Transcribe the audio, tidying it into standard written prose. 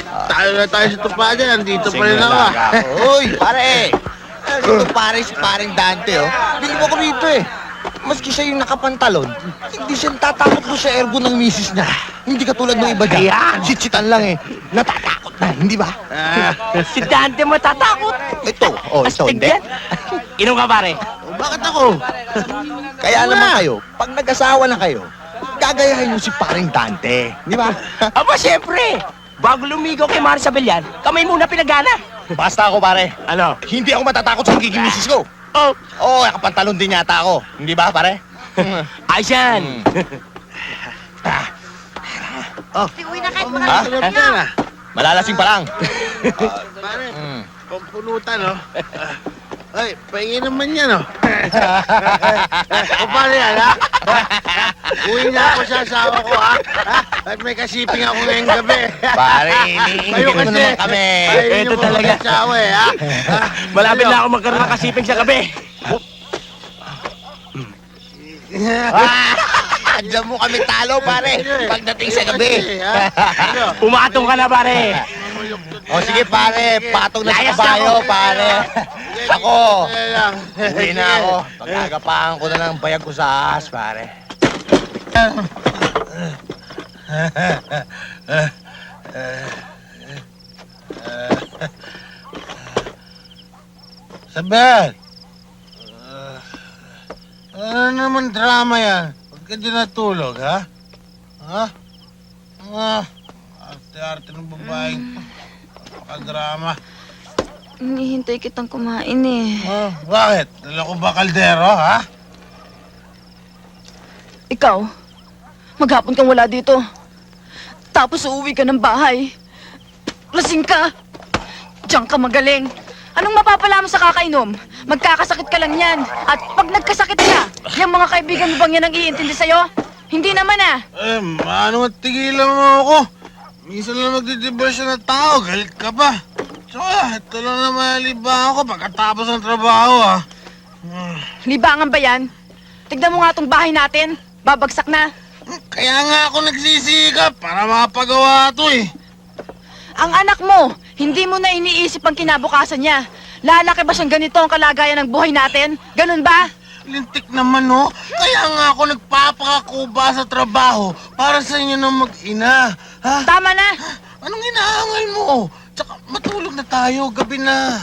Tayo na tayo sa tupadan, nandito pa rin ako. Uy, pare! Ito pare si paring Dante, oh. Bili mo ko rito eh. Maski siya yung nakapantalon, hindi siya tatakot mo sa ergo ng misis niya. Hindi katulad ng iba dyan. Ayan. Sitsitan lang eh. Natatakot na, hindi ba? Si Dante matatakot. Ito, ito, Astig hindi. yan. Inom ka, pare. Bakit ako? Kaya naman kayo, pag nag-asawa na kayo, gagayahin mo si paring Dante. Di ba? Aba, siyempre. Bago lumigaw kay Marisabel yan, kamay muna pinagana. Basta ako pare, Ano? hindi ako matatakot sa magiging misis ko. Oh, Oo, nakapantalon din yata ako. Hindi ba pare? ayos yan. Uwi na kahit mga Ha? Sarap yan ah. Malalasing pa lang. Pare, pampunutan oh. Ay, pahingi naman yan oh. O paano yan ha? Uwi na ako sa asawa ko ha? At may kasiping ako ngayong gabi. Pare, Kayo iniingit mo kasi. naman kami. Ayaw Ito niyo po talaga. mag-asawa eh ha? Malapit na ako magkaroon ng kasiping sa gabi. Diyan mo kami talo, pare. Pagdating sa gabi. Pumatong ka na, pare. O sige, pare. Patong na sa Layas kabayo, ako. pare. Ako, Uwi uwi na ako. Pagkagapahan ko na ng bayag ko sa ahas, pare. Sabel! Ano naman drama yan? Huwag ka din natulog, ha? Ha? Arte-arte ng babaeng napaka-drama. Hinihintay kitang kumain eh. Bakit? Dala ko ba kaldero, ha? Ikaw, maghapon kang wala dito. Tapos uuwi ka ng bahay. Lasing ka. Diyan ka magaling. Anong mapapala mo sa kakainom? Magkakasakit ka lang yan. At pag nagkasakit ka, yung mga kaibigan mo bang yan ang iintindi sa'yo? Hindi naman ah. Maano tigilan mo ako? Minsan lang magdidibersyon ng tao, galit ka pa. Tsaka, ito lang naman libang ako pagkatapos ng trabaho, ha? Libangan ba yan? Tignan mo nga tong bahay natin. Babagsak na. Kaya nga ako nagsisikap para mapagawa to, eh. Ang anak mo, hindi mo na iniisip ang kinabukasan niya. Lalaki ba siyang ganito ang kalagayan ng buhay natin? Ganun ba? Lintik naman, no? Kaya nga ako nagpapakakuba sa trabaho para sa inyo na mag-ina. Ha? Tama na! Anong inaangal mo? Tsaka matulog na tayo, gabi na.